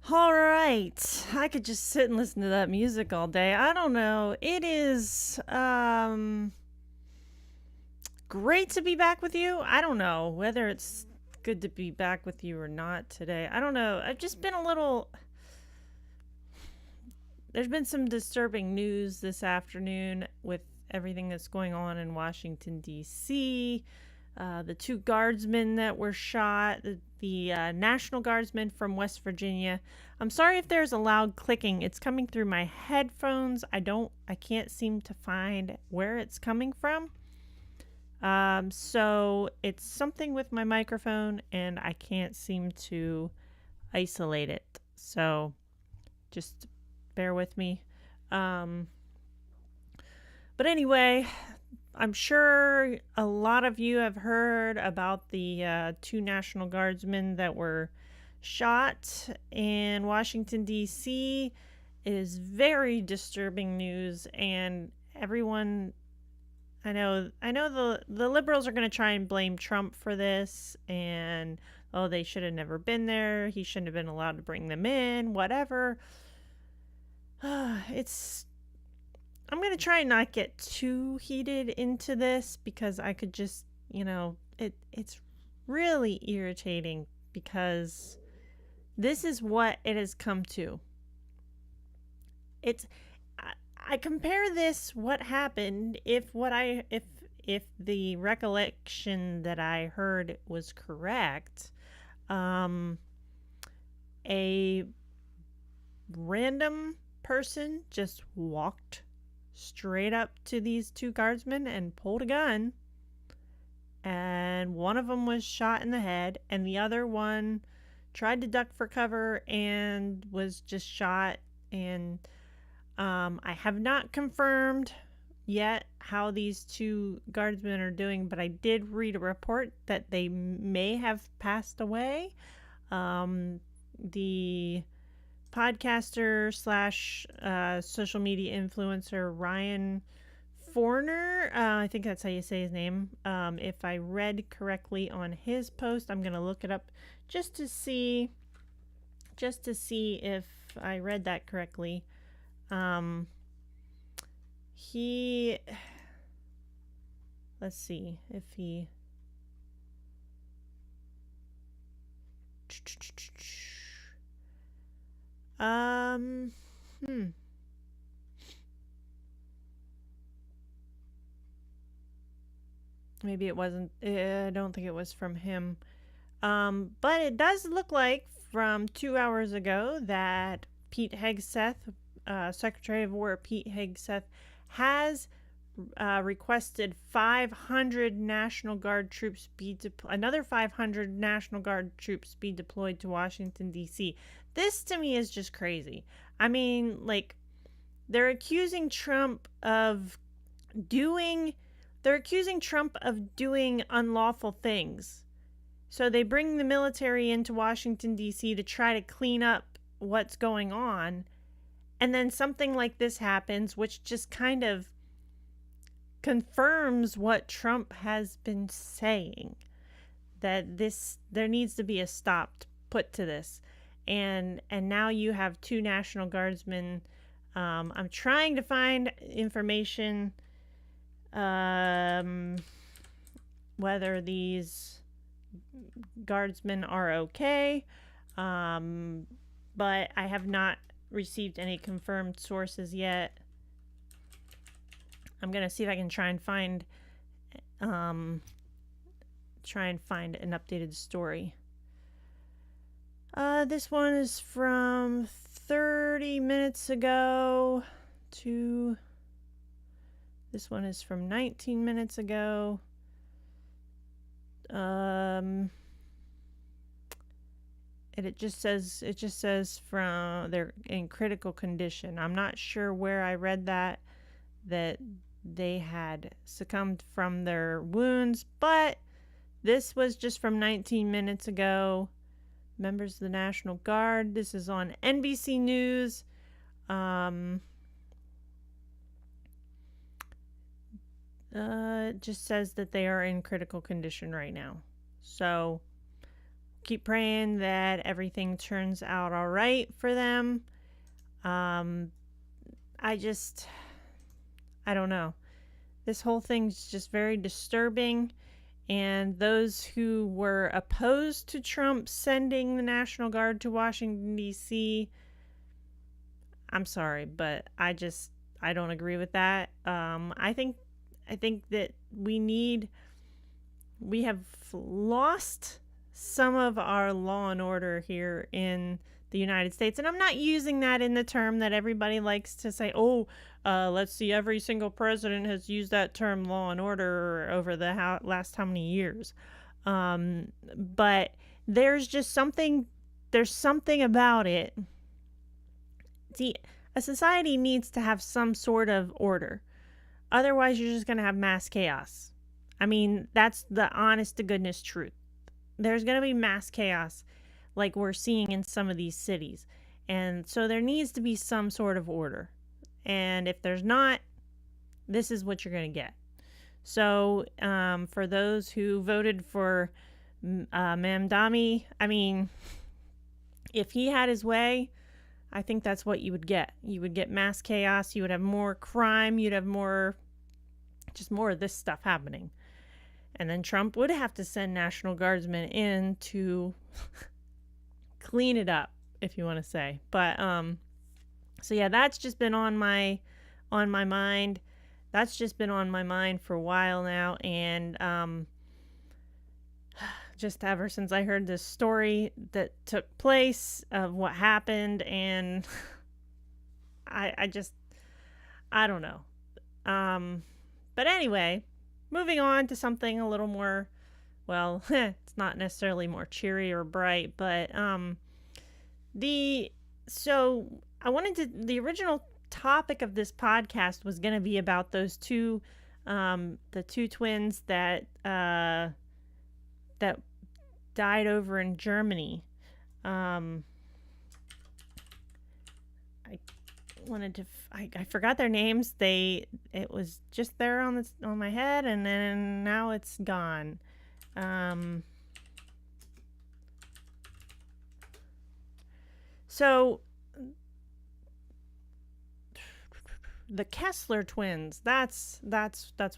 All right. I could just sit and listen to that music all day. I don't know. It is great to be back with you. I don't know whether it's good to be back with you or not today. I don't know. I've just been a little There's been some disturbing news this afternoon with everything that's going on in Washington D.C. The two guardsmen that were shot, the National Guardsmen from West Virginia. I'm sorry if there's a loud clicking. It's coming through my headphones. I can't seem to find where it's coming from. So it's something with my microphone, and I can't seem to isolate it. So just bear with me. Um, but anyway, I'm sure a lot of you have heard about the two National Guardsmen that were shot in Washington, D.C. It is very disturbing news, and everyone. I know the liberals are going to try and blame Trump for this, and oh, they should have never been there. He shouldn't have been allowed to bring them in, whatever. It's I'm going to try and not get too heated into this because I could just, it's really irritating because this is what it has come to. It's I compare this what happened if the recollection that I heard was correct. Um a random person just walked straight up to these two guardsmen and pulled a gun, and one of them was shot in the head, and the other one tried to duck for cover and was just shot. And I have not confirmed yet how these two guardsmen are doing, but I did read a report that they may have passed away. The podcaster slash social media influencer Ryan Forner, I think that's how you say his name. If I read correctly on his post, I'm gonna look it up just to see, if I read that correctly. Um, he, let's see if he. Um, hmm. Maybe it wasn't. I don't think it was from him. But it does look like from 2 hours ago that Pete Hegseth, Secretary of War Pete Hegseth, has requested 500 National Guard troops another 500 National Guard troops be deployed to Washington D.C. This to me is just crazy. I mean, like, they're accusing Trump of doing they're accusing Trump of doing unlawful things. So they bring the military into Washington D.C. to try to clean up what's going on, and then something like this happens, which just kind of confirms what Trump has been saying, that there needs to be a stop put to this. And now you have two National Guardsmen. I'm trying to find information, whether these guardsmen are okay, but I have not received any confirmed sources yet. I'm gonna see if I can try and find an updated story. This one is from 30 minutes ago to this one is from 19 minutes ago. And it just says from they're in critical condition. I'm not sure where I read that they had succumbed from their wounds, but this was just from 19 minutes ago. Members of the National Guard. This is on NBC News. It just says that they are in critical condition right now. So keep praying that everything turns out all right for them. Um, I don't know. This whole thing's just very disturbing. And those who were opposed to Trump sending the National Guard to Washington, D.C., I'm sorry, but I don't agree with that. I think that we have lost some of our law and order here in the United States. And I'm not using that in the term that everybody likes to say, oh, let's see, every single president has used that term law and order over the last how many years. But there's something about it. See, a society needs to have some sort of order. Otherwise, you're just going to have mass chaos. I mean, that's the honest to goodness truth. There's going to be mass chaos like we're seeing in some of these cities. And so there needs to be some sort of order. And if there's not, this is what you're going to get. So for those who voted for Mamdani, I mean, if he had his way, I think that's what you would get. You would get mass chaos. You would have more crime. You'd have more of this stuff happening. And then Trump would have to send National Guardsmen in to clean it up, if you want to say. But so yeah, that's just been on my mind. That's just been on my mind for a while now, and just ever since I heard this story that took place of what happened, and I don't know. But anyway, moving on to something a little more, well, it's not necessarily more cheery or bright, but the original topic of this podcast was going to be about those two, the two twins that died over in Germany. I forgot their names. It was just there on my head, and then now it's gone. So the Kessler twins. That's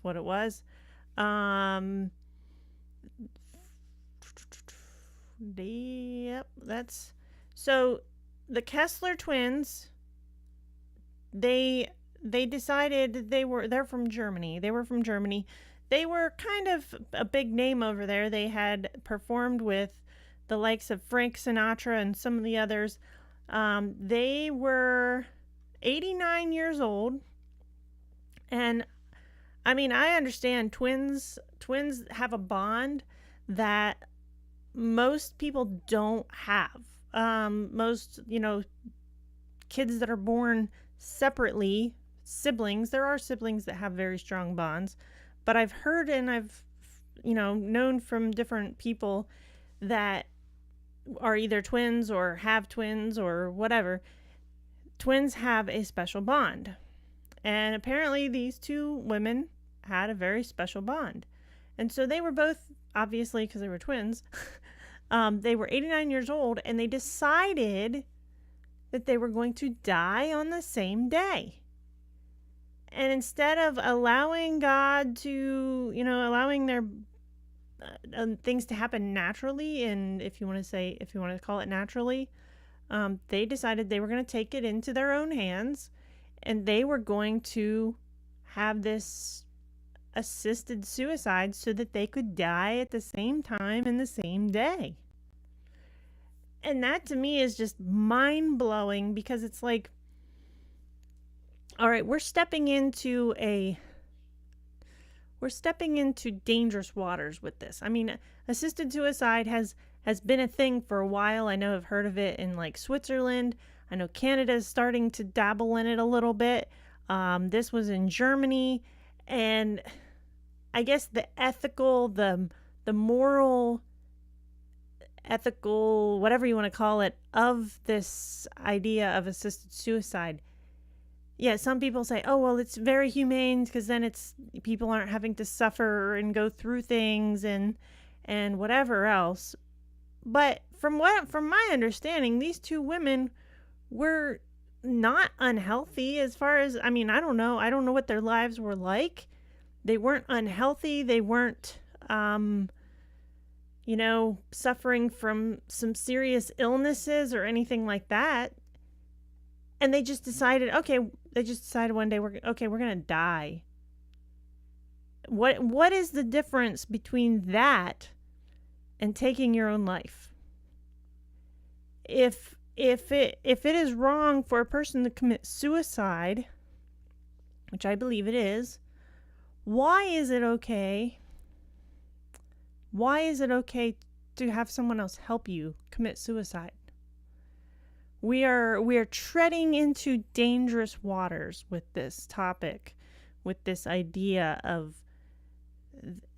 what it was. Yep, that's so the Kessler twins. They decided they're from Germany. They were from Germany. They were kind of a big name over there. They had performed with the likes of Frank Sinatra and some of the others. They were 89 years old. And I mean, I understand twins have a bond that most people don't have. Most, kids that are born separately, siblings, there are siblings that have very strong bonds, but I've heard and I've known from different people that are either twins or have twins or whatever. Twins have a special bond, and apparently these two women had a very special bond. And so they were both, obviously because they were twins, they were 89 years old, and they decided that they were going to die on the same day. And instead of allowing God to, allowing their things to happen naturally, and if you want to call it naturally, they decided they were going to take it into their own hands, and they were going to have this assisted suicide so that they could die at the same time in the same day. And that to me is just mind-blowing, because it's like, all right, we're stepping into dangerous waters with this. I mean, assisted suicide has been a thing for a while. I know I've heard of it in like Switzerland. I know Canada is starting to dabble in it a little bit. This was in Germany, and I guess the ethical, the moral, ethical, whatever you want to call it, of this idea of assisted suicide. Yeah, some people say, oh, well, it's very humane because then people aren't having to suffer and go through things and whatever else. But from my understanding, these two women were not unhealthy as far as, I mean, I don't know. I don't know what their lives were like. They weren't unhealthy. They weren't suffering from some serious illnesses or anything like that. And they just decided one day we're going to die. What is the difference between that and taking your own life? If it is wrong for a person to commit suicide, which I believe it is, why is it okay? Why is it okay to have someone else help you commit suicide? We are treading into dangerous waters with this topic, with this idea of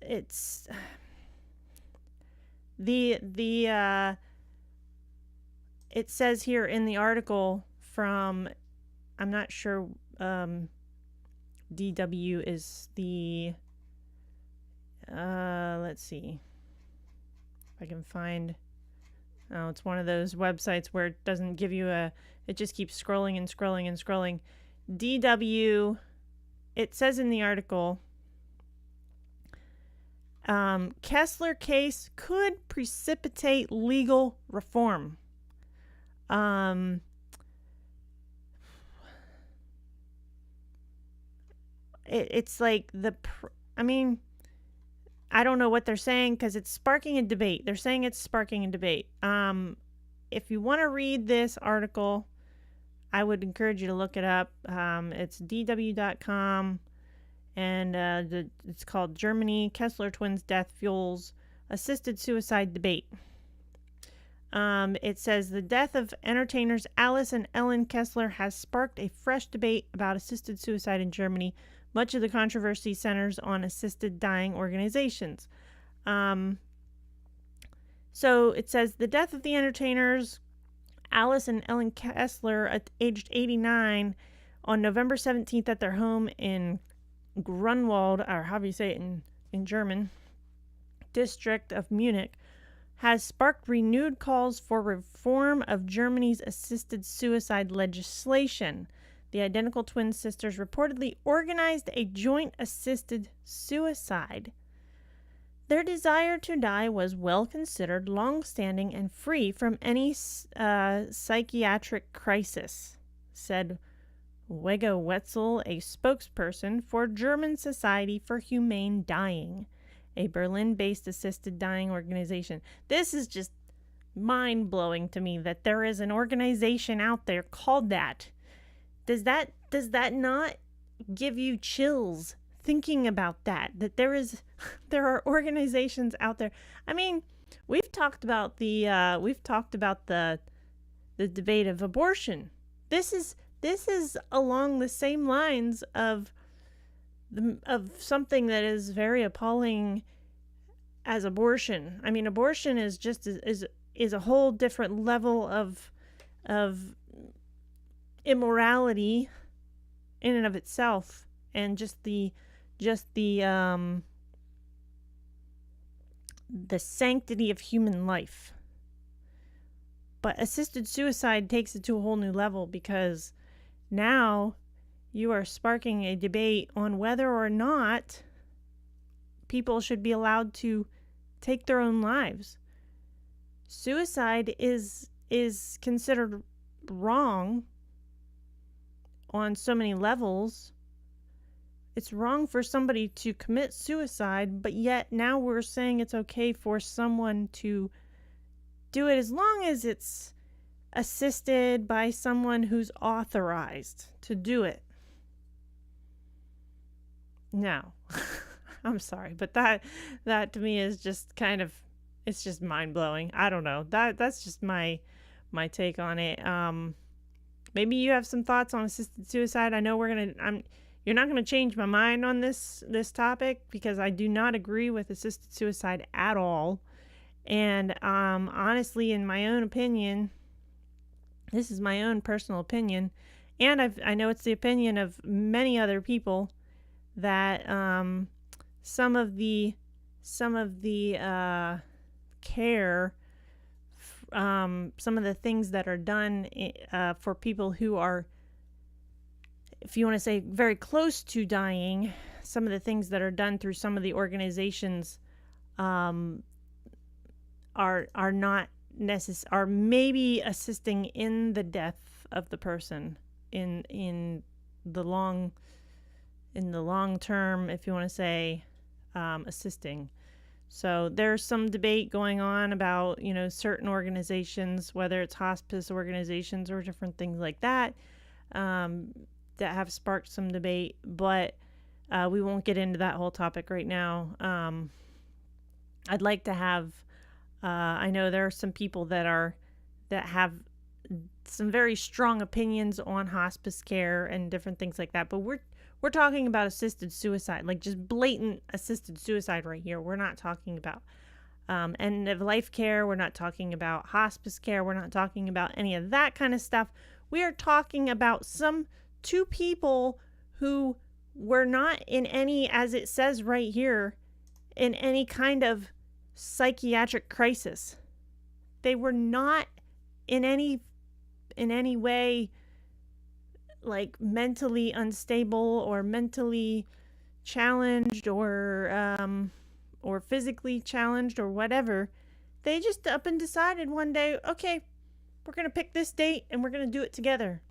it's it says here in the article from, I'm not sure, DW is the, let's see if I can find, oh, it's one of those websites where it doesn't give you it just keeps scrolling and scrolling and scrolling. DW, it says in the article, Kessler case could precipitate legal reform. It's like I don't know what they're saying because it's sparking a debate. They're saying it's sparking a debate. If you want to read this article, I would encourage you to look it up. It's dw.com, and it's called Germany Kessler Twins Death Fuels Assisted Suicide Debate. It says the death of entertainers Alice and Ellen Kessler has sparked a fresh debate about assisted suicide in Germany. Much of the controversy centers on assisted dying organizations. So it says the death of the entertainers Alice and Ellen Kessler, aged 89, on November 17th at their home in Grunwald, or however you say it in German, district of Munich, has sparked renewed calls for reform of Germany's assisted suicide legislation. The identical twin sisters reportedly organized a joint assisted suicide. Their desire to die was well considered, long-standing, and free from any psychiatric crisis, said Wege Wetzel, a spokesperson for German Society for Humane Dying, a Berlin-based assisted dying organization. This is just mind-blowing to me that there is an organization out there called that. Does that not give you chills thinking about that there are organizations out there? I mean, we've talked about the debate of abortion. This is along the same lines of something that is very appalling as abortion. I mean, abortion is just is a whole different level of immorality in and of itself, and just the sanctity of human life. But assisted suicide takes it to a whole new level, because now you are sparking a debate on whether or not people should be allowed to take their own lives. Suicide is considered wrong on so many levels. It's wrong for somebody to commit suicide, but yet now we're saying it's okay for someone to do it as long as it's assisted by someone who's authorized to do it. Now, I'm sorry, but that to me is just kind of, it's just mind-blowing. I don't know. That's just my take on it. Maybe you have some thoughts on assisted suicide. I know you're not going to change my mind on this topic, because I do not agree with assisted suicide at all. And honestly, in my own opinion, this is my own personal opinion, and I know it's the opinion of many other people, that some of the care some of the things that are done for people who are, if you want to say, very close to dying. Some of the things that are done through some of the organizations are not are maybe assisting in the death of the person in the long term, if you want to say, assisting. So there's some debate going on about, certain organizations, whether it's hospice organizations or different things like that, that have sparked some debate, but we won't get into that whole topic right now. I'd like to have, I know there are some people that have some very strong opinions on hospice care and different things like that, but we're talking about assisted suicide, like just blatant assisted suicide right here. We're not talking about end of life care. We're not talking about hospice care. We're not talking about any of that kind of stuff. We are talking about two people who were not in any, as it says right here, in any kind of psychiatric crisis. They were not in any way like mentally unstable or mentally challenged or physically challenged or whatever. They just up and decided one day, okay, we're going to pick this date and we're going to do it together.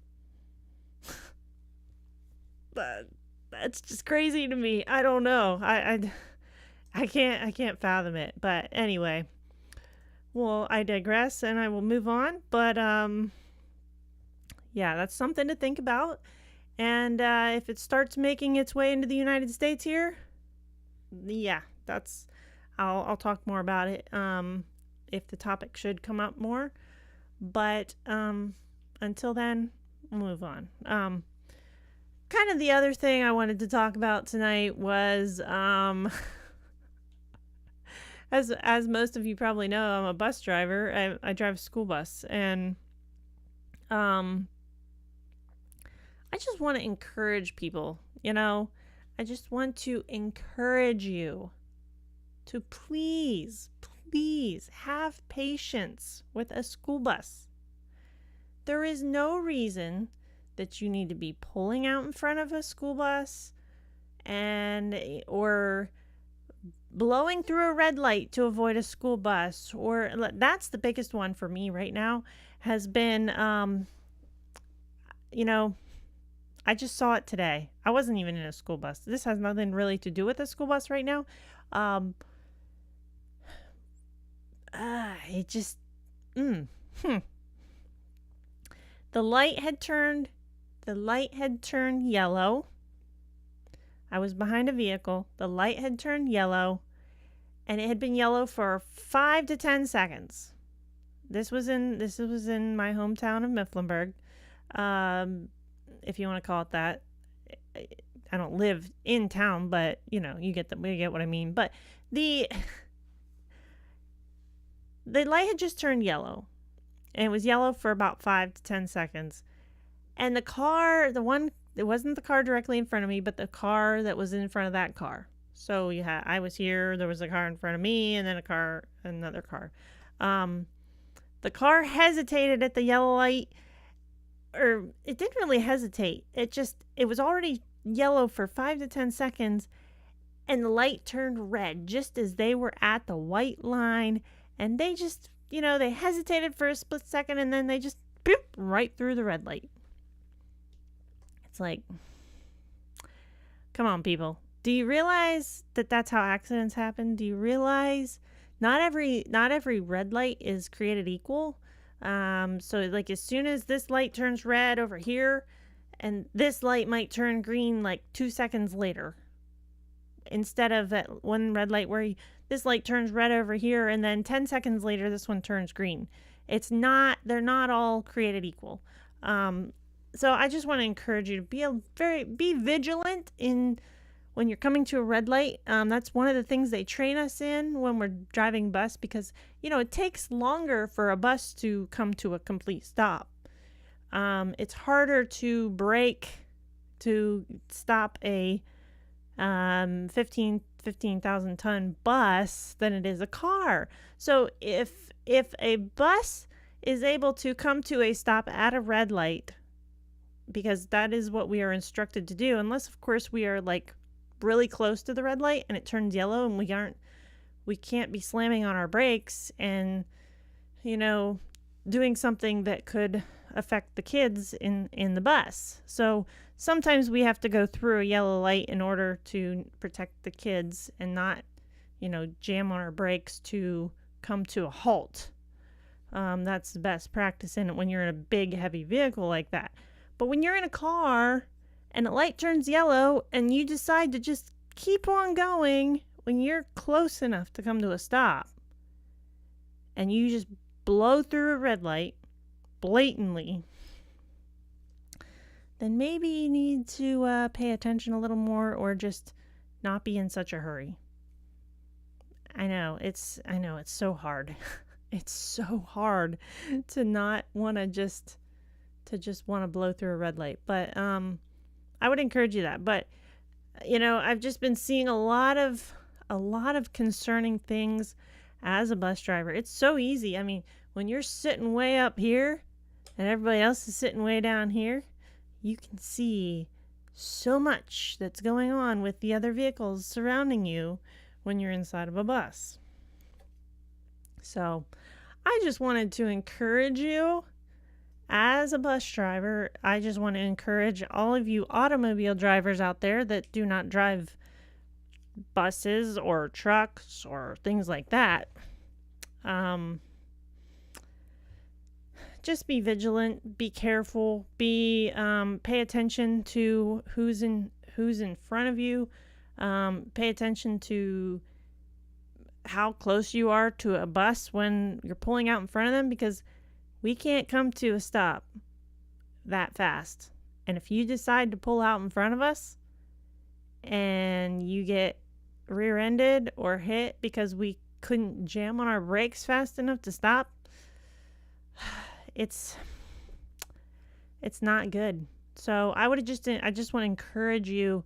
That's just crazy to me. I don't know. I can't fathom it. But anyway, well, I digress and I will move on. But yeah, that's something to think about. And if it starts making its way into the United States here, yeah, I'll talk more about it if the topic should come up more. But until then, we'll move on. Kind of the other thing I wanted to talk about tonight was, as most of you probably know, I'm a bus driver. I drive a school bus, and I just want to encourage people, I just want to encourage you to please have patience with a school bus. There is no reason that you need to be pulling out in front of a school bus or blowing through a red light to avoid a school bus. Or that's the biggest one for me right now has been, I just saw it today. I wasn't even in a school bus. This has nothing really to do with a school bus right now. It just, The light had turned yellow. I was behind a vehicle. The light had turned yellow, and it had been yellow for 5 to 10 seconds. This was in my hometown of Mifflinburg, if you want to call it that. I don't live in town, but you get what I mean. But the light had just turned yellow, and it was yellow for about 5 to 10 seconds. And the car, it wasn't the car directly in front of me, but the car that was in front of that car. So I was here, there was a car in front of me, and then another car. The car hesitated at the yellow light, or it didn't really hesitate. It was already yellow for 5 to 10 seconds, and the light turned red just as they were at the white line, and they just, they hesitated for a split second, and then they just boop right through the red light. It's like, come on, people. Do you realize that that's how accidents happen? Do you realize not every red light is created equal? So like as soon as this light turns red over here, and this light might turn green like 2 seconds later, instead of that one red light where this light turns red over here, and then 10 seconds later this one turns green. They're not all created equal. So I just want to encourage you to be vigilant when you're coming to a red light. That's one of the things they train us in when we're driving bus, because it takes longer for a bus to come to a complete stop. It's harder to brake to stop a 15 15,000 ton bus than it is a car. So if a bus is able to come to a stop at a red light, because that is what we are instructed to do, unless of course we are like really close to the red light and it turns yellow and we can't be slamming on our brakes and doing something that could affect the kids in the bus. So sometimes we have to go through a yellow light in order to protect the kids and not jam on our brakes to come to a halt. That's the best practice in it when you're in a big heavy vehicle like that. But when you're in a car and the light turns yellow and you decide to just keep on going when you're close enough to come to a stop and you just blow through a red light blatantly, then maybe you need to pay attention a little more or just not be in such a hurry. I know it's so hard. It's so hard to not want to just want to blow through a red light. But I would encourage you that. But I've just been seeing a lot of concerning things as a bus driver. It's so easy. I mean, when you're sitting way up here and everybody else is sitting way down here, you can see so much that's going on with the other vehicles surrounding you when you're inside of a bus. So I just wanted to encourage you as a bus driver. I just want to encourage all of you automobile drivers out there that do not drive buses or trucks or things like that. Just be vigilant, be careful, pay attention to who's in front of you. Pay attention to how close you are to a bus when you're pulling out in front of them, because we can't come to a stop that fast. And if you decide to pull out in front of us and you get rear-ended or hit because we couldn't jam on our brakes fast enough to stop, it's not good. So I just want to encourage you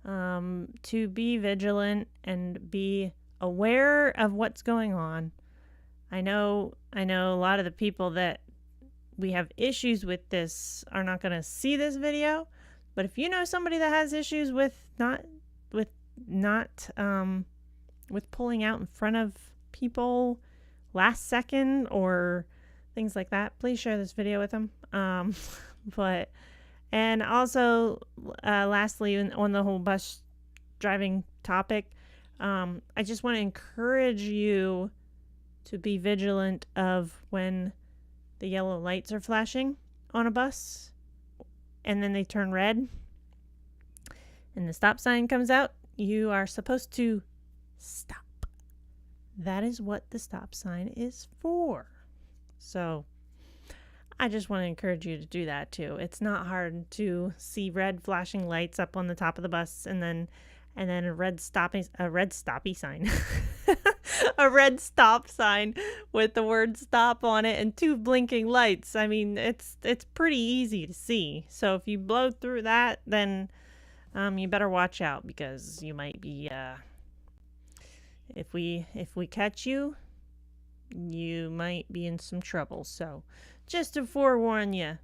to be vigilant and be aware of what's going on. I know a lot of the people that we have issues with this are not going to see this video, but if you know somebody that has issues with pulling out in front of people last second or things like that, please share this video with them. And also, lastly, on the whole bus driving topic, I just want to encourage you to be vigilant of when the yellow lights are flashing on a bus and then they turn red and the stop sign comes out. You are supposed to stop. That is what the stop sign is for. So I just want to encourage you to do that too. It's not hard to see red flashing lights up on the top of the bus and then a red stoppy sign. A red stop sign with the word stop on it and two blinking lights. I mean, it's pretty easy to see. So if you blow through that, then you better watch out, because you might be if we catch you, you might be in some trouble. So just to forewarn you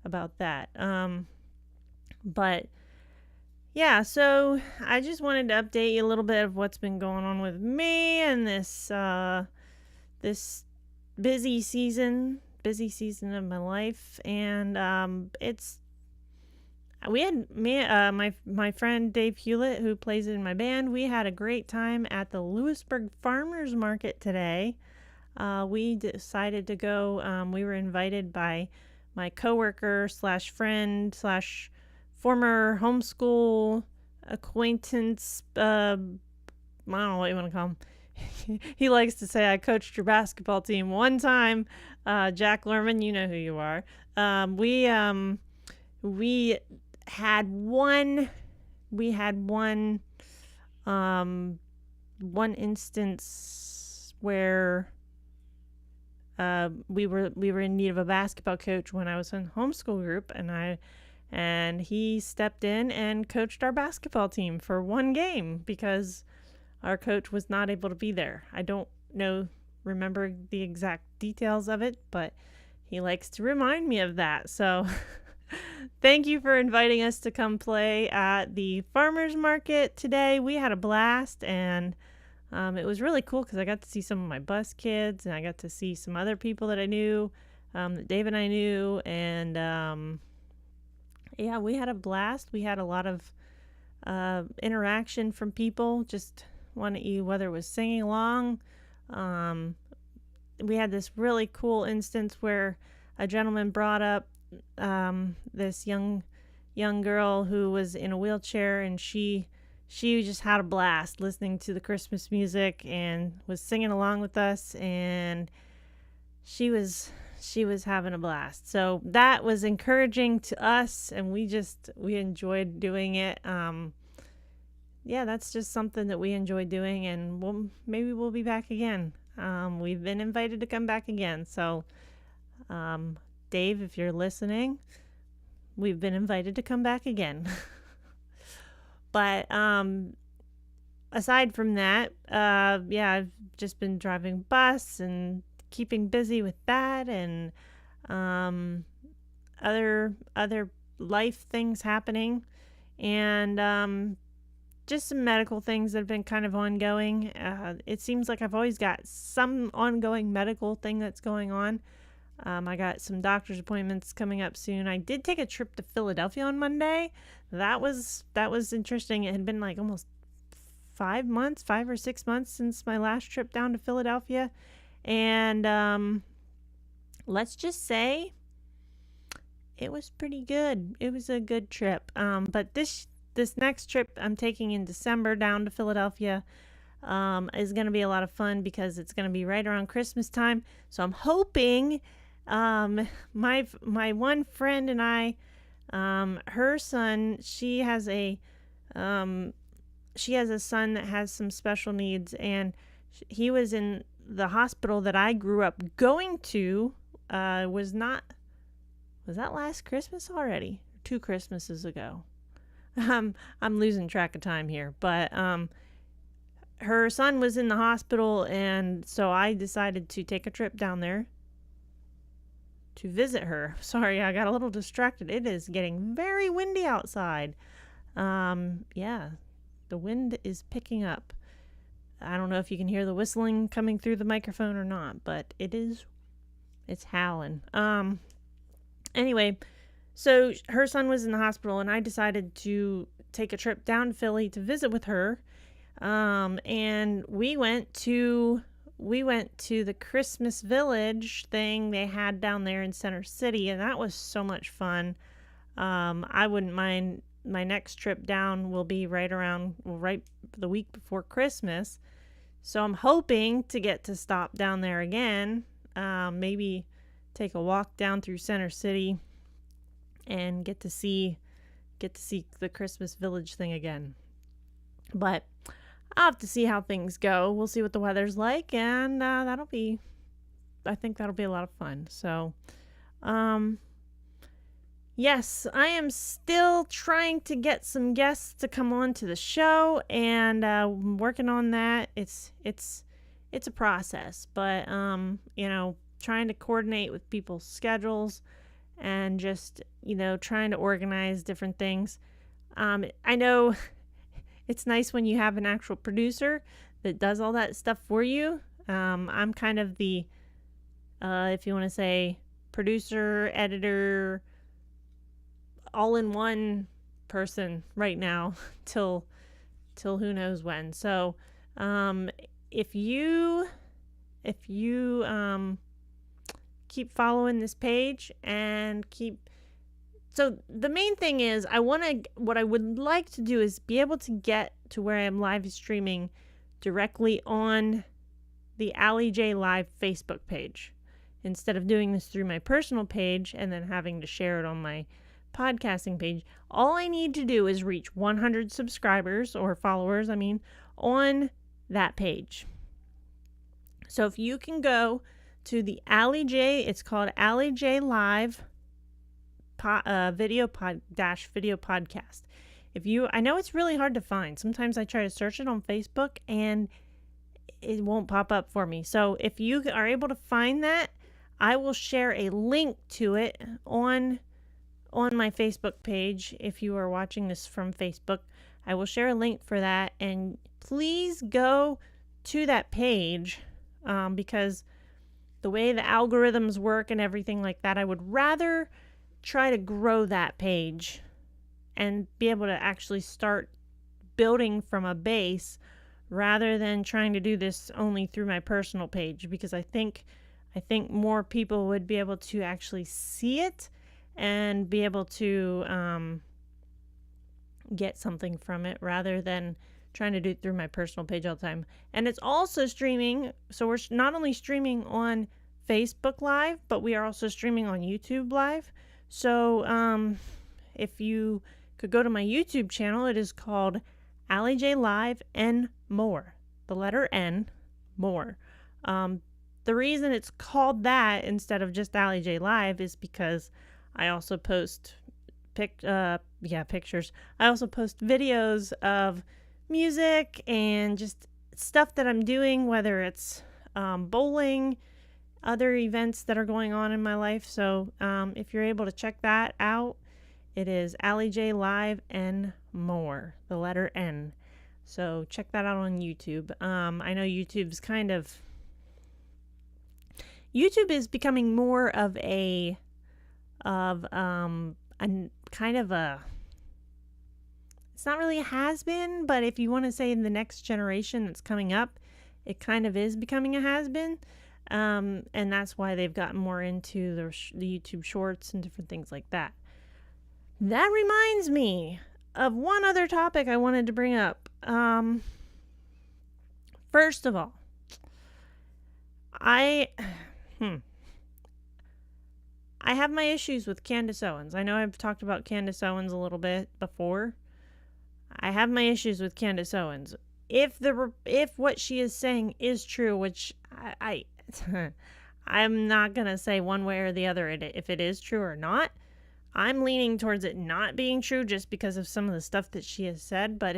about that. But yeah, so I just wanted to update you a little bit of what's been going on with me and this busy season of my life. And my friend Dave Hewlett, who plays in my band, we had a great time at the Lewisburg Farmers Market today. We decided to go. We were invited by my coworker / friend / former homeschool acquaintance. I don't know what you want to call him. He likes to say, I coached your basketball team one time. Jack Lerman, you know who you are. We had one instance where we were in need of a basketball coach when I was in homeschool group, and I and he stepped in and coached our basketball team for one game because our coach was not able to be there. I don't remember the exact details of it, but he likes to remind me of that. So thank you for inviting us to come play at the farmers market today. We had a blast, and it was really cool because I got to see some of my bus kids, and I got to see some other people that I knew, that Dave and I knew, and yeah, we had a blast. We had a lot of interaction from people, just whether it was singing along. We had this really cool instance where a gentleman brought up this young girl who was in a wheelchair, and she just had a blast listening to the Christmas music and was singing along with us, and she was having a blast. So that was encouraging to us, and we enjoyed doing it. Yeah, that's just something that we enjoy doing, and maybe we'll be back again. We've been invited to come back again. So, Dave, if you're listening, we've been invited to come back again. But aside from that, yeah, I've just been driving bus and keeping busy with that, and other life things happening, and just some medical things that have been kind of ongoing. It seems like I've always got some ongoing medical thing that's going on. I got some doctor's appointments coming up soon. I did take a trip to Philadelphia on Monday. That was interesting. It had been like almost 5 or 6 months since my last trip down to Philadelphia. And let's just say it was pretty good. It was a good trip. But this next trip I'm taking in December down to Philadelphia is going to be a lot of fun because it's going to be right around Christmas time. So I'm hoping my one friend and I, her son, she has a son that has some special needs, and he was in the hospital that I grew up going to. Was that last Christmas already? 2 Christmases ago. I'm losing track of time here, but her son was in the hospital, and so I decided to take a trip down there to visit her. Sorry, I got a little distracted. It is getting very windy outside. Yeah, the wind is picking up. I don't know if you can hear the whistling coming through the microphone or not, but it's howling. Anyway, so her son was in the hospital, and I decided to take a trip down to Philly to visit with her. And we went to the Christmas Village thing they had down there in Center City, and that was so much fun. I wouldn't mind. My next trip down will be right the week before Christmas. So I'm hoping to get to stop down there again. Maybe take a walk down through Center City and get to see the Christmas Village thing again. But I'll have to see how things go. We'll see what the weather's like, and I think that'll be a lot of fun. So, yes, I am still trying to get some guests to come on to the show, and working on that. It's a process, but trying to coordinate with people's schedules and just trying to organize different things. I know it's nice when you have an actual producer that does all that stuff for you. I'm kind of the if you want to say producer, editor, all-in-one person right now till who knows when. So if you keep following this page and so the main thing is what I would like to do is be able to get to where I'm live streaming directly on the Allie J Live Facebook page instead of doing this through my personal page and then having to share it on my podcasting page. All I need to do is reach 100 subscribers or followers, on that page. So if you can go to the Allie J, it's called Allie J Live video podcast. I know it's really hard to find. Sometimes I try to search it on Facebook and it won't pop up for me. So if you are able to find that, I will share a link to it on my Facebook page. If you are watching this from Facebook, I will share a link for that, and please go to that page, because the way the algorithms work and everything like that, I would rather try to grow that page and be able to actually start building from a base rather than trying to do this only through my personal page, because I think more people would be able to actually see it and be able to get something from it rather than trying to do it through my personal page all the time. And it's also streaming, so we're not only streaming on Facebook Live, but we are also streaming on YouTube Live. So if you could go to my YouTube channel, it is called Allie J Live N More, the letter N, more. The reason it's called that instead of just Allie J Live is because I also post pictures. I also post videos of music and just stuff that I'm doing, whether it's bowling, other events that are going on in my life. So if you're able to check that out, it is Allie J Live N More, the letter N. So check that out on YouTube. I know YouTube is becoming more of a kind of a, it's not really a has-been, but if you want to say in the next generation that's coming up, it kind of is becoming a has-been. And that's why they've gotten more into the YouTube shorts and different things like that. That reminds me of one other topic I wanted to bring up. First of all, I have my issues with Candace Owens. I know I've talked about Candace Owens a little bit before. I have my issues with Candace Owens. If what she is saying is true, which I'm not going to say one way or the other if it is true or not. I'm leaning towards it not being true just because of some of the stuff that she has said. But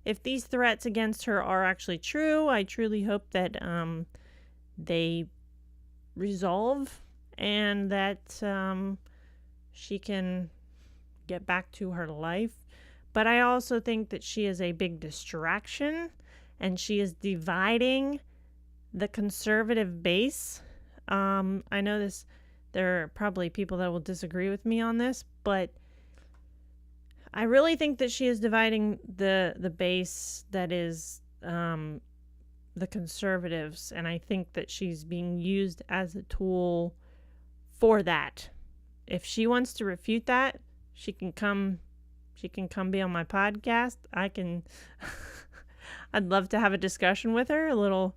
if these threats against her are actually true, I truly hope that they resolve and that she can get back to her life. But I also think that she is a big distraction and she is dividing the conservative base. I know there are probably people that will disagree with me on this, but I really think that she is dividing the base that is the conservatives, and I think that she's being used as a tool for that. If she wants to refute that, she can come be on my podcast. I'd love to have a discussion with her, a little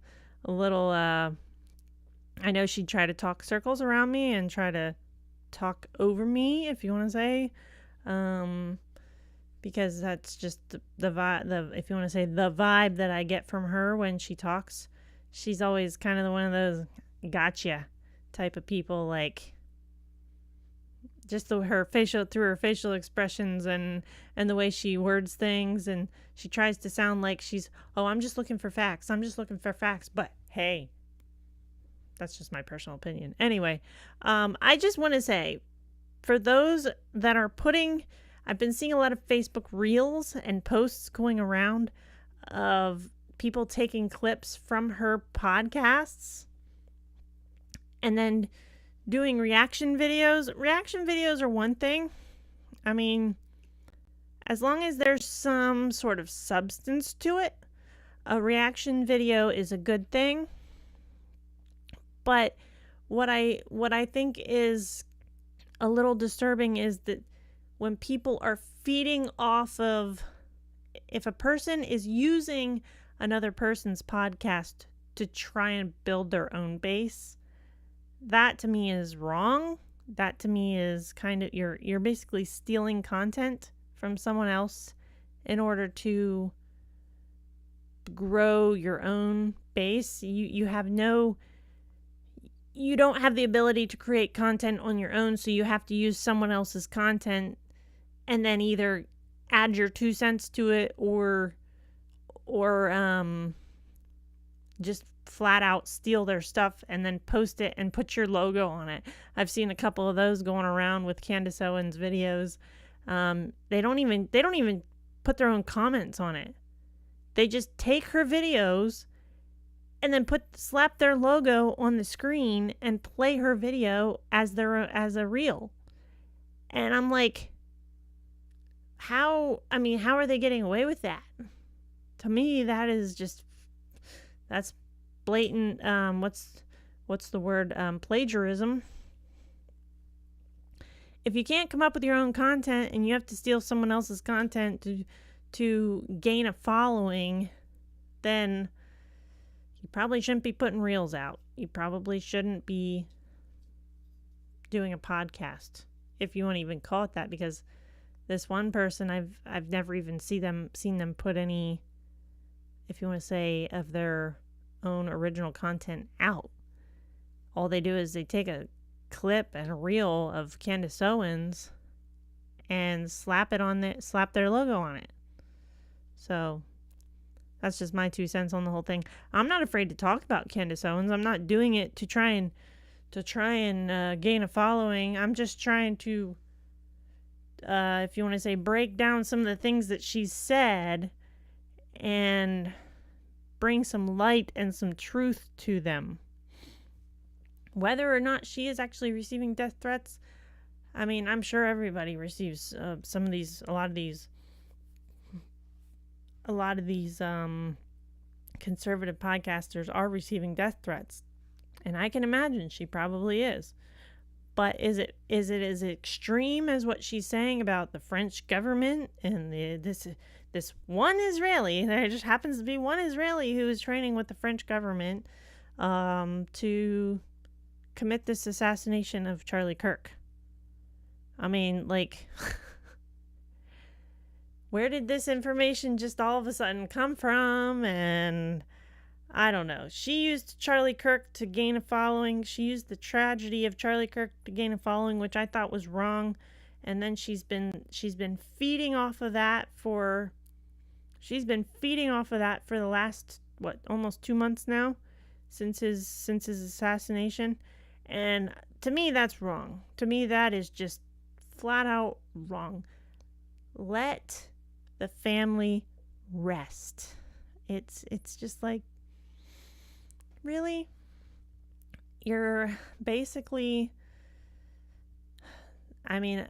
I know she'd try to talk circles around me and try to talk over me, if you want to say, because that's just the vibe. If you want to say the vibe that I get from her when she talks, she's always kind of one of those gotcha type of people, like just through her facial expressions and the way she words things, and she tries to sound like I'm just looking for facts. But hey, that's just my personal opinion. Anyway, I just want to say, for those that are I've been seeing a lot of Facebook reels and posts going around of people taking clips from her podcasts and then doing reaction videos. Reaction videos are one thing. I mean, as long as there's some sort of substance to it, a reaction video is a good thing. But what I think is a little disturbing is that when people are feeding off of, if a person is using another person's podcast to try and build their own base, that to me is wrong. That to me is kind of, you're basically stealing content from someone else in order to grow your own base. You have no, you don't have the ability to create content on your own, so you have to use someone else's content and then either add your 2 cents to it or just flat out steal their stuff and then post it and put your logo on it. I've seen a couple of those going around with Candace Owens videos. They don't even put their own comments on it. They just take her videos and then slap their logo on the screen and play her video as a reel. And I'm like, how are they getting away with that? To me, that's blatant, what's the word? Plagiarism. If you can't come up with your own content and you have to steal someone else's content to gain a following, then you probably shouldn't be putting reels out. You probably shouldn't be doing a podcast, if you want to even call it that, because this one person, I've never even seen them put any, if you want to say, of their own original content out. All they do is they take a clip and a reel of Candace Owens and slap their logo on it. So that's just my 2 cents on the whole thing. I'm not afraid to talk about Candace Owens. I'm not doing it to try and gain a following. I'm just trying to, if you want to say, break down some of the things that she's said and bring some light and some truth to them. Whether or not she is actually receiving death threats, I mean, I'm sure everybody receives a lot of these conservative podcasters are receiving death threats, and I can imagine she probably is. But is it as extreme as what she's saying about the French government and this one Israeli? There just happens to be one Israeli who is training with the French government to commit this assassination of Charlie Kirk. I mean, like, where did this information just all of a sudden come from? And I don't know. She used Charlie Kirk to gain a following. She used the tragedy of Charlie Kirk to gain a following, which I thought was wrong. And then she's been feeding off of that for the last, almost 2 months now, since his assassination. And to me, that's wrong. To me, that is just flat out wrong. Let the family rest. It's just like, really? You're basically, I mean,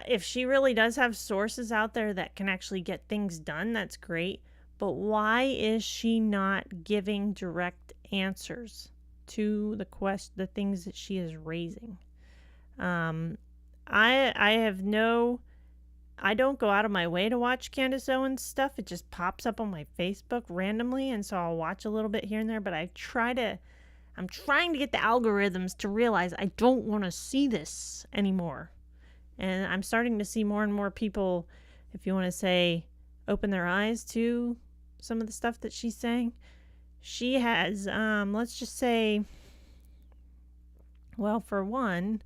if she really does have sources out there that can actually get things done, that's great. But why is she not giving direct answers to the things that she is raising? I don't go out of my way to watch Candace Owens stuff. It just pops up on my Facebook randomly, and so I'll watch a little bit here and there, but I'm trying to get the algorithms to realize I don't want to see this anymore. And I'm starting to see more and more people, if you want to say, open their eyes to some of the stuff that she's saying. She has, let's just say, well, for one,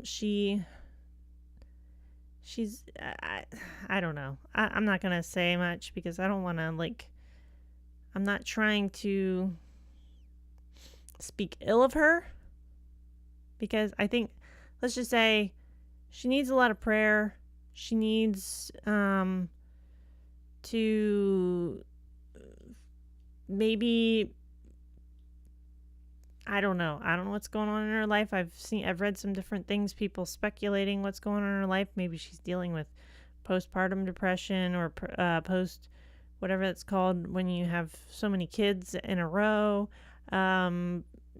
she's, I don't know. I'm not going to say much because I don't want to, I'm not trying to speak ill of her, because I think, let's just say, she needs a lot of prayer. She needs to maybe, I don't know what's going on in her life. I've read some different things, people speculating what's going on in her life. Maybe she's dealing with postpartum depression or post, whatever it's called, when you have so many kids in a row,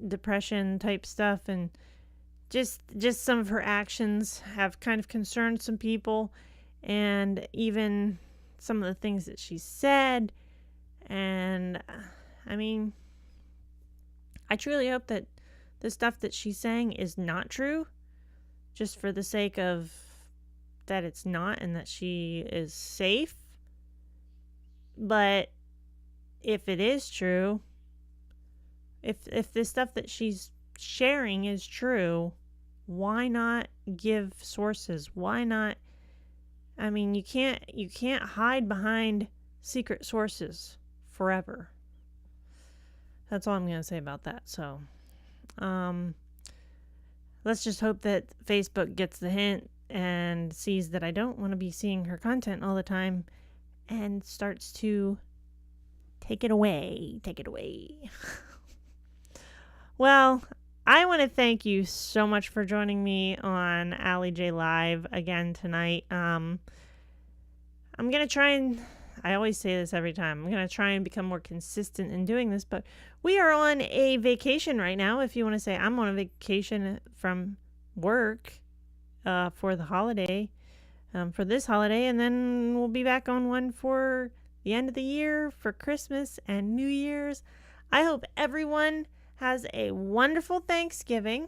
depression type stuff. And just some of her actions have kind of concerned some people, and even some of the things that she said. And I mean, I truly hope that the stuff that she's saying is not true, just for the sake of that it's not, and that she is safe. But if it is true, if the stuff that she's sharing is true, why not give sources? Why not? I mean, you can't hide behind secret sources forever. That's all I'm going to say about that. So, let's just hope that Facebook gets the hint and sees that I don't want to be seeing her content all the time and starts to take it away. Take it away. Well, I want to thank you so much for joining me on Allie J Live again tonight. I'm going to try and, I always say this every time, I'm going to try and become more consistent in doing this, but we are on a vacation right now. If you want to say I'm on a vacation from work for the holiday, for this holiday, and then we'll be back on one for the end of the year, for Christmas and New Year's. I hope everyone has a wonderful Thanksgiving.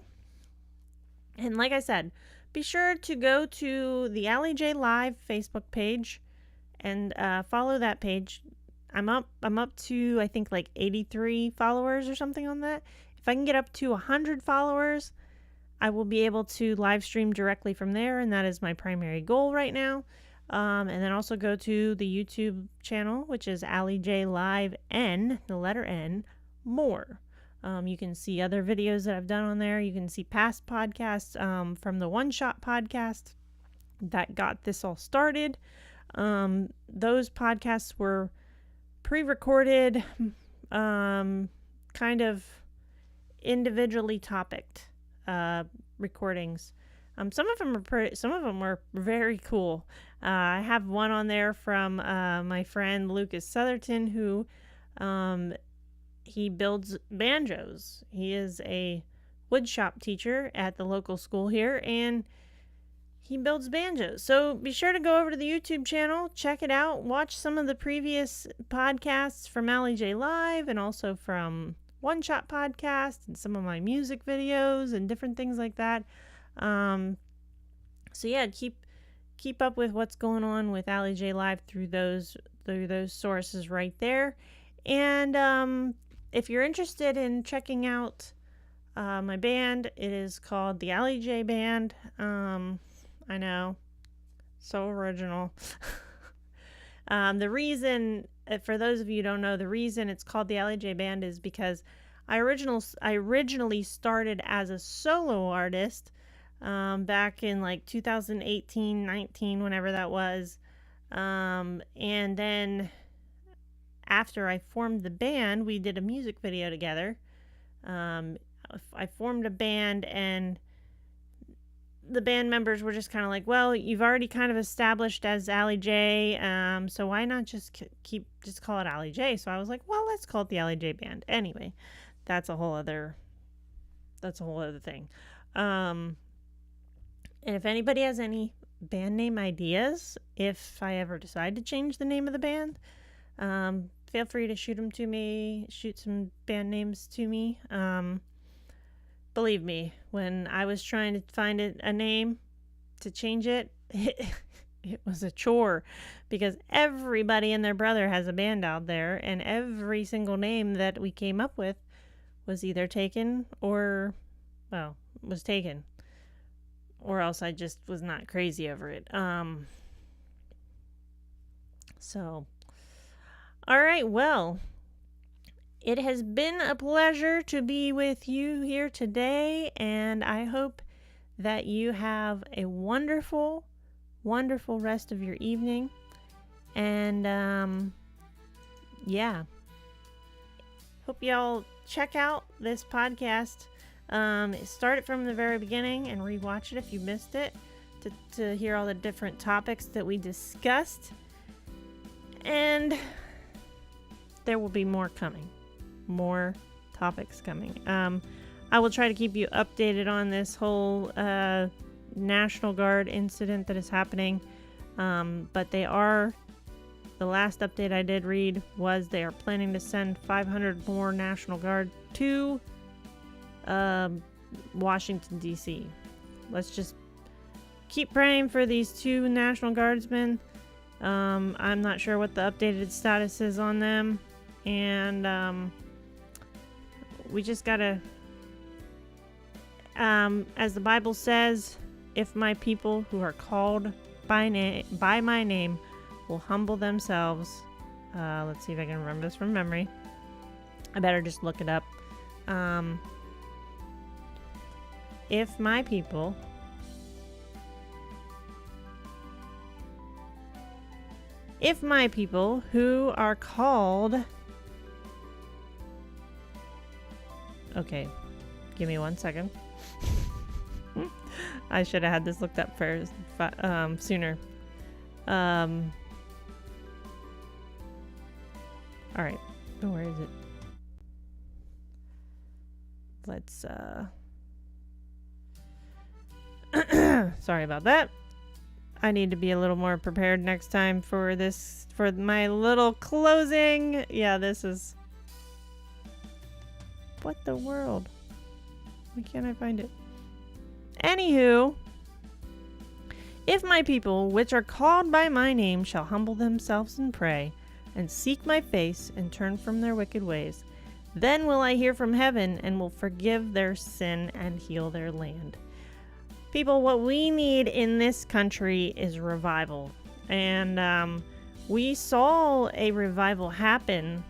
And like I said, be sure to go to the Allie J Live Facebook page and follow that page. I'm up to, I think, like 83 followers or something on that. If I can get up to 100 followers, I will be able to live stream directly from there, and that is my primary goal right now. And then also go to the YouTube channel, which is Allie J Live N, the letter N, more. You can see other videos that I've done on there. You can see past podcasts from the One Shot podcast that got this all started. Those podcasts were pre-recorded, kind of individually topicked recordings. Some of them were very cool. I have one on there from my friend Lucas Southerton, who he builds banjos. He is a woodshop teacher at the local school here, and he builds banjos. So be sure to go over to the YouTube channel, check it out, watch some of the previous podcasts from Allie J Live and also from One Shot Podcast and some of my music videos and different things like that. So yeah, keep up with what's going on with Allie J Live through those sources right there. And if you're interested in checking out my band, it is called the Allie J Band. I know, so original. The reason, for those of you who don't know, the reason it's called the Allie J Band is because I originally started as a solo artist back in like 2018, 19, whenever that was. And then after I formed the band, we did a music video together. I formed a band, and the band members were just kind of like, well, you've already kind of established as Allie J, so why not just call it Allie J? So I was like, well, let's call it the Allie J Band. Anyway, that's a whole other thing. And if anybody has any band name ideas, if I ever decide to change the name of the band, feel free to shoot some band names to me. Believe me, when I was trying to find a name to change it, it was a chore, because everybody and their brother has a band out there, and every single name that we came up with was either taken or, well, was taken, or else I just was not crazy over it. So, all right, well, it has been a pleasure to be with you here today, and I hope that you have a wonderful, wonderful rest of your evening. And, yeah. Hope y'all check out this podcast. Start it from the very beginning and rewatch it if you missed it to hear all the different topics that we discussed. And there will be more coming. More topics coming. I will try to keep you updated on this whole National Guard incident that is happening. But the last update I did read was they are planning to send 500 more National Guard to Washington, D.C. Let's just keep praying for these 2 National Guardsmen. I'm not sure what the updated status is on them. And we just gotta, as the Bible says, if my people who are called by my name will humble themselves. Let's see if I can remember this from memory. I better just look it up. If my people who are called... Okay, give me 1 second. I should have had this looked up first, sooner. Alright, where is it? Let's, sorry about that. I need to be a little more prepared next time for this, for my little closing. Yeah, this is... What the world? Why can't I find it? Anywho, if my people, which are called by my name, shall humble themselves and pray, and seek my face, and turn from their wicked ways, then will I hear from heaven, and will forgive their sin and heal their land. People, what we need in this country is revival. And we saw a revival happen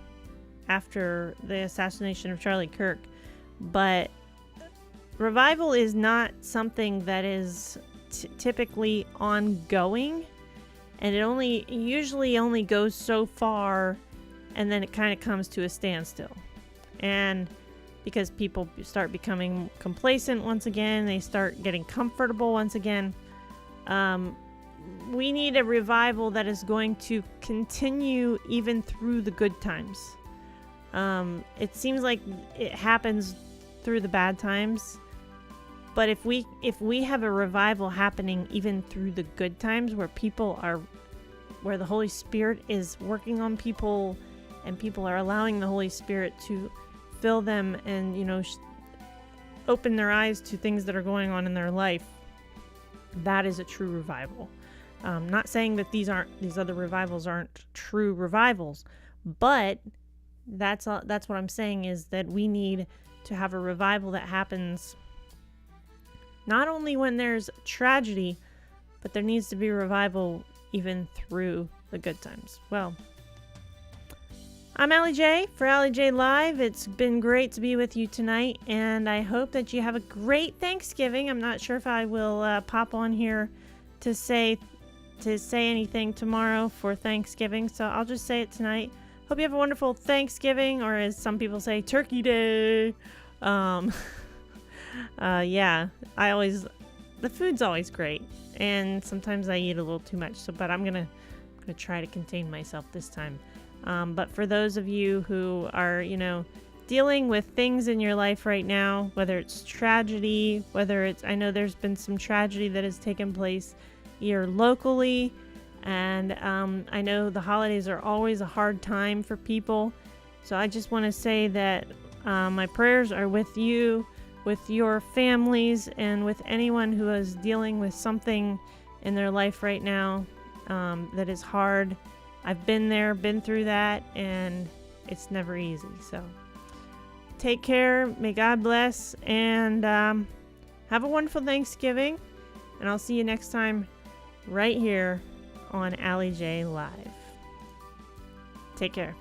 after the assassination of Charlie Kirk. But revival is not something that is typically ongoing. And it usually only goes so far, and then it kind of comes to a standstill. And because people start becoming complacent once again, they start getting comfortable once again. We need a revival that is going to continue even through the good times. It seems like it happens through the bad times, but if we have a revival happening even through the good times, where the Holy Spirit is working on people, and people are allowing the Holy Spirit to fill them and, open their eyes to things that are going on in their life, that is a true revival. Not saying that these other revivals aren't true revivals, but that's what I'm saying, is that we need to have a revival that happens not only when there's tragedy, but there needs to be revival even through the good times. Well, I'm Allie J for Allie J Live. It's been great to be with you tonight, and I hope that you have a great Thanksgiving. I'm not sure if I will pop on here to say anything tomorrow for Thanksgiving, so I'll just say it tonight. Hope you have a wonderful Thanksgiving, or as some people say, Turkey Day. Yeah, the food's always great, and sometimes I eat a little too much. But I'm gonna try to contain myself this time. But for those of you who are, dealing with things in your life right now, whether it's tragedy, I know there's been some tragedy that has taken place here locally, and I know the holidays are always a hard time for people. So I just want to say that my prayers are with you, with your families, and with anyone who is dealing with something in their life right now that is hard. I've been through that, and it's never easy. So take care, may God bless, and have a wonderful Thanksgiving, and I'll see you next time right here on Allie J Live. Take care.